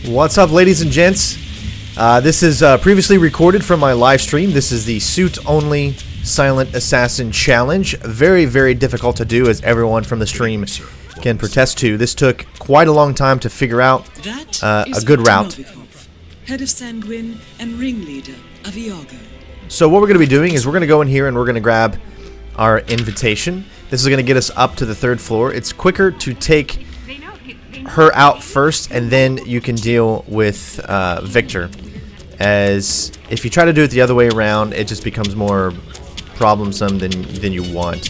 What's up, ladies and gents? This is previously recorded from my live stream. This is the suit-only silent assassin challenge. Very, very difficult to do, as everyone from the stream can protest to. This took quite a long time to figure out a good route. Head of Sanguine and ringleader of Iago. So what we're going to be doing is we're going to go in here and we're going to grab our invitation. This is going to get us up to the 3rd floor. It's quicker to take her out first, and then you can deal with Victor. As if you try to do it the other way around, it just becomes more problemsome than you want.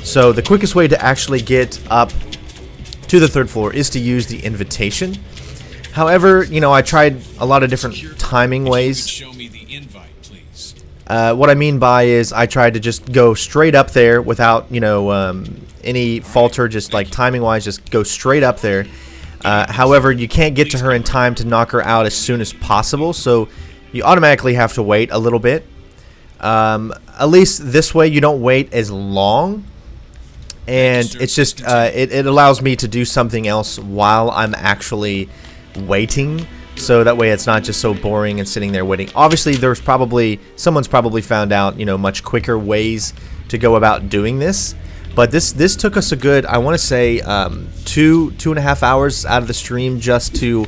So the quickest way to actually get up to the 3rd floor is to use the invitation. However, you know, I tried a lot of different timing ways. Show me the invite, please. What I mean by is I tried to just go straight up there without, you know, any falter, just like timing-wise, just go straight up there. However, you can't get to her in time to knock her out as soon as possible, so you automatically have to wait a little bit. At least this way you don't wait as long, and it's just it allows me to do something else while I'm actually waiting, so that way it's not just so boring and sitting there waiting. Obviously, someone's probably found out, you know, much quicker ways to go about doing this. But this took us a good, I want to say, 2.5 hours out of the stream just to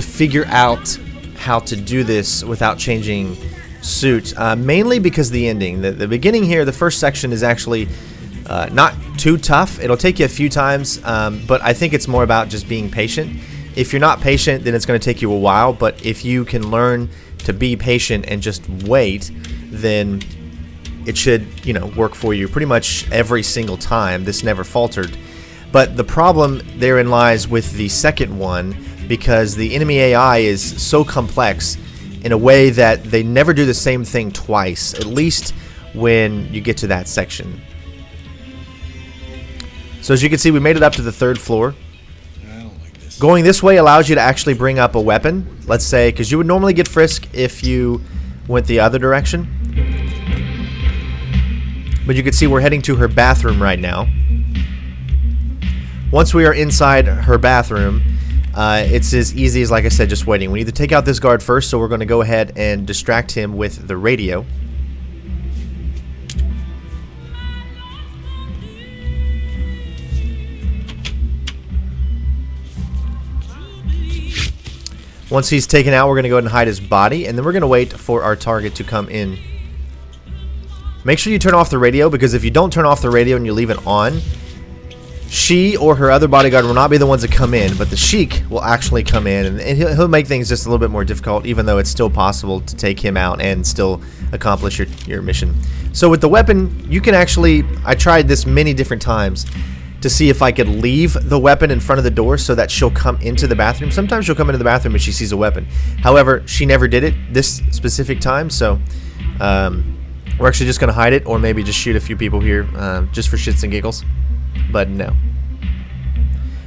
figure out how to do this without changing suit. Mainly because the ending, the beginning here, the first section is actually not too tough. It'll take you a few times, but I think it's more about just being patient. If you're not patient, then it's going to take you a while. But if you can learn to be patient and just wait, then it should, you know, work for you pretty much every single time. This never faltered. But the problem therein lies with the second one, because the enemy AI is so complex in a way that they never do the same thing twice, at least when you get to that section. So as you can see, we made it up to the 3rd floor. I don't like this. Going this way allows you to actually bring up a weapon. Let's say, because you would normally get frisk if you went the other direction. But you can see we're heading to her bathroom right now. Once we are inside her bathroom, it's as easy as, like I said, just waiting. We need to take out this guard first, so we're going to go ahead and distract him with the radio. Once he's taken out, we're going to go ahead and hide his body, and then we're going to wait for our target to come in. Make sure you turn off the radio, because if you don't turn off the radio and you leave it on, she or her other bodyguard will not be the ones that come in, but the Sheik will actually come in, and he'll make things just a little bit more difficult, even though it's still possible to take him out and still accomplish your mission. So with the weapon, you can actually, I tried this many different times to see if I could leave the weapon in front of the door so that she'll come into the bathroom. Sometimes she'll come into the bathroom and she sees a weapon. However, she never did it this specific time, so we're actually just going to hide it, or maybe just shoot a few people here just for shits and giggles. But no.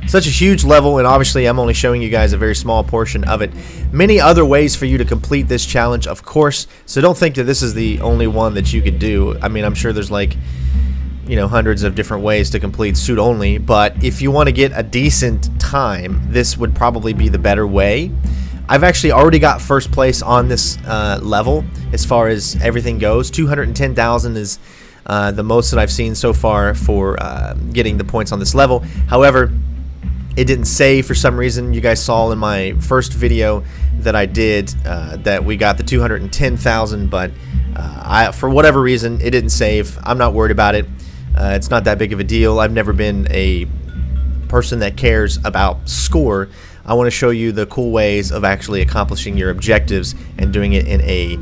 Such a huge level, and obviously I'm only showing you guys a very small portion of it. Many other ways for you to complete this challenge, of course, so don't think that this is the only one that you could do. I mean, I'm sure there's like, you know, hundreds of different ways to complete suit only, but if you want to get a decent time, this would probably be the better way. I've actually already got first place on this level as far as everything goes. 210,000 is the most that I've seen so far for getting the points on this level. However, it didn't save for some reason. You guys saw in my first video that I did that we got the 210,000, but for whatever reason, it didn't save. I'm not worried about it. It's not that big of a deal. I've never been a person that cares about score. I want to show you the cool ways of actually accomplishing your objectives and doing it in a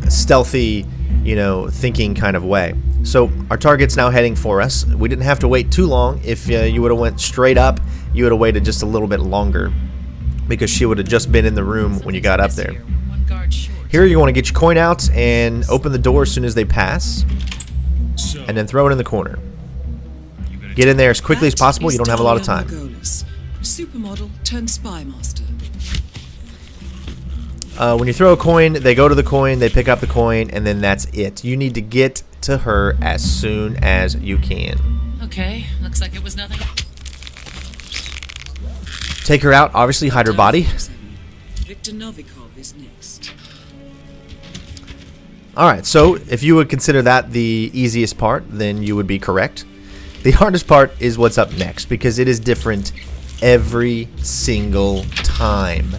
stealthy, you know, thinking kind of way. So our target's now heading for us. We didn't have to wait too long. If you would have went straight up, you would have waited just a little bit longer, because she would have just been in the room when you got up there. Here you want to get your coin out and open the door as soon as they pass, and then throw it in the corner. Get in there as quickly as possible. You don't have a lot of time. Supermodel turned spy master. When you throw a coin, they go to the coin, they pick up the coin, and then that's it. You need to get to her as soon as you can. Okay, looks like it was nothing. Take her out, obviously, hide her body. Victor Novikov is next. Alright, so if you would consider that the easiest part, then you would be correct. The hardest part is what's up next, because it is different every single time.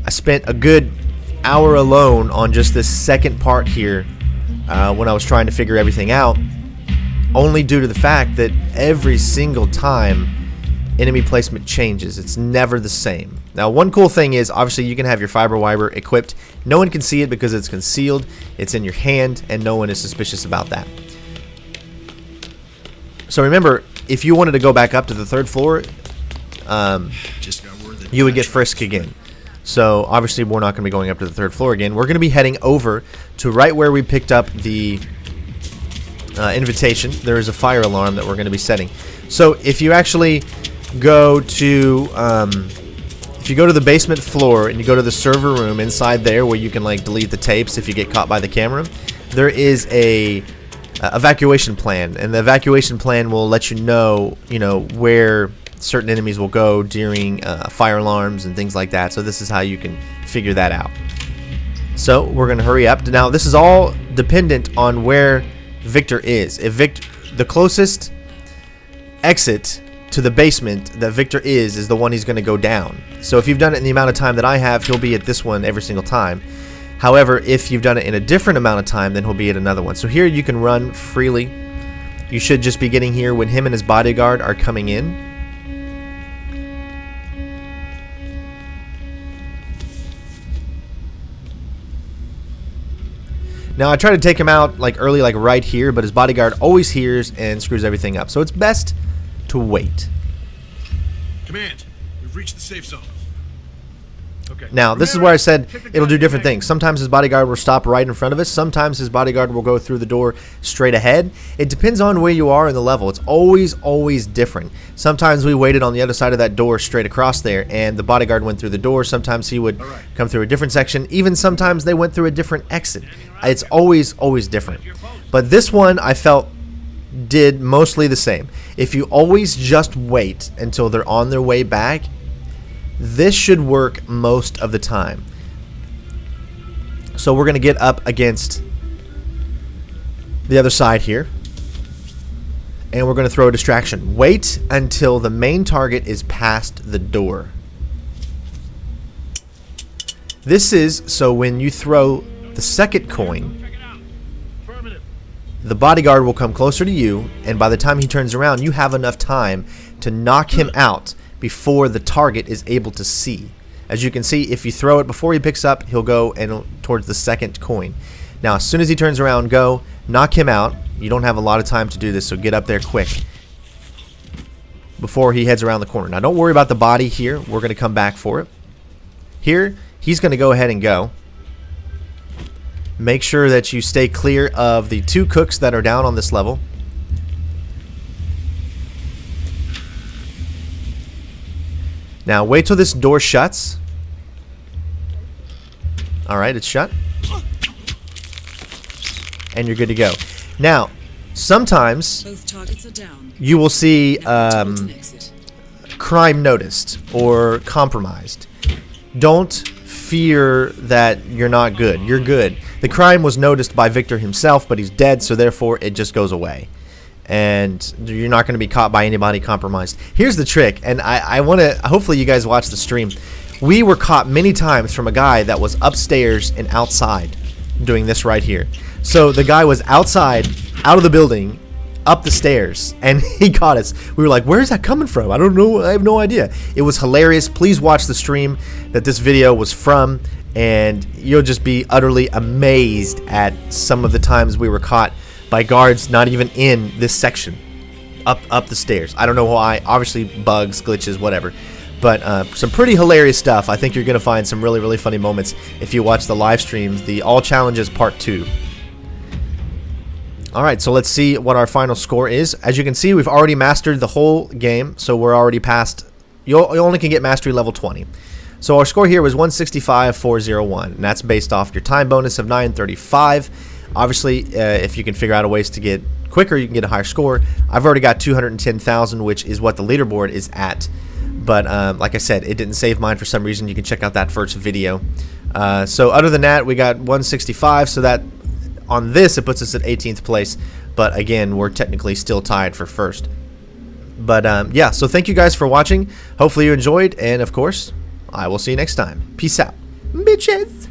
I spent a good hour alone on just this second part here when I was trying to figure everything out, only due to the fact that every single time enemy placement changes. It's never the same. Now, one cool thing is, obviously, you can have your fiber wiper equipped. No one can see it because it's concealed. It's in your hand, and no one is suspicious about that. So remember, if you wanted to go back up to the 3rd floor, you would get frisked again. So obviously, we're not going to be going up to the 3rd floor again. We're going to be heading over to right where we picked up the invitation. There is a fire alarm that we're going to be setting. So if you actually go to the basement floor and you go to the server room inside there where you can like delete the tapes if you get caught by the camera, there is a evacuation plan, and the evacuation plan will let you know where certain enemies will go during fire alarms and things like that. So this is how you can figure that out. So we're going to hurry up. Now this is all dependent on where Victor is. If the closest exit to the basement that Victor is the one he's going to go down. So if you've done it in the amount of time that I have, he'll be at this one every single time. However, if you've done it in a different amount of time, then he'll be at another one. So here you can run freely. You should just be getting here when him and his bodyguard are coming in. Now I try to take him out like early, like right here, but his bodyguard always hears and screws everything up. So it's best to wait. Command, we've reached the safe zone. Okay. Now, this is where I said it'll do different things. Sometimes his bodyguard will stop right in front of us. Sometimes his bodyguard will go through the door straight ahead. It depends on where you are in the level. It's always different. Sometimes we waited on the other side of that door straight across there, and the bodyguard went through the door. Sometimes he would come through a different section. Even sometimes they went through a different exit. It's always different. But this one, I felt, did mostly the same. If you always just wait until they're on their way back, this should work most of the time. So we're going to get up against the other side here, and we're going to throw a distraction. Wait until the main target is past the door. This is so when you throw the second coin, the bodyguard will come closer to you, and by the time he turns around, you have enough time to knock him out before the target is able to see. As you can see, if you throw it before he picks up, he'll go and towards the second coin. Now, as soon as he turns around, go knock him out. You don't have a lot of time to do this, so get up there quick before he heads around the corner. Now, don't worry about the body here. We're going to come back for it. Here, he's going to go ahead and go. Make sure that you stay clear of the 2 cooks that are down on this level. Now wait till this door shuts. Alright, it's shut. And you're good to go. Now, sometimes Both targets are down. you will see crime noticed or compromised. Don't fear that you're not good. You're good. The crime was noticed by Victor himself, but he's dead, so therefore it just goes away. And you're not going to be caught by anybody compromised. Here's the trick, and I want to, hopefully you guys watch the stream. We were caught many times from a guy that was upstairs and outside doing this right here. So the guy was outside, out of the building, up the stairs, and he caught us. We were like, where's that coming from? I don't know. I have no idea. It was hilarious. Please watch the stream that this video was from, and you'll just be utterly amazed at some of the times we were caught by guards not even in this section, up the stairs. I don't know why. Obviously bugs, glitches, whatever. But some pretty hilarious stuff. I think you're going to find some really funny moments if you watch the live streams, the All Challenges Part 2. Alright, so let's see what our final score is. As you can see, we've already mastered the whole game, so we're already past, you only can get mastery level 20. So our score here was 165,401, and that's based off your time bonus of 935. Obviously, if you can figure out a ways to get quicker, you can get a higher score. I've already got 210,000, which is what the leaderboard is at. But like I said, it didn't save mine for some reason. You can check out that first video. So other than that, we got 165. So that on this, it puts us at 18th place. But again, we're technically still tied for first. But yeah, so thank you guys for watching. Hopefully you enjoyed. And of course, I will see you next time. Peace out, bitches.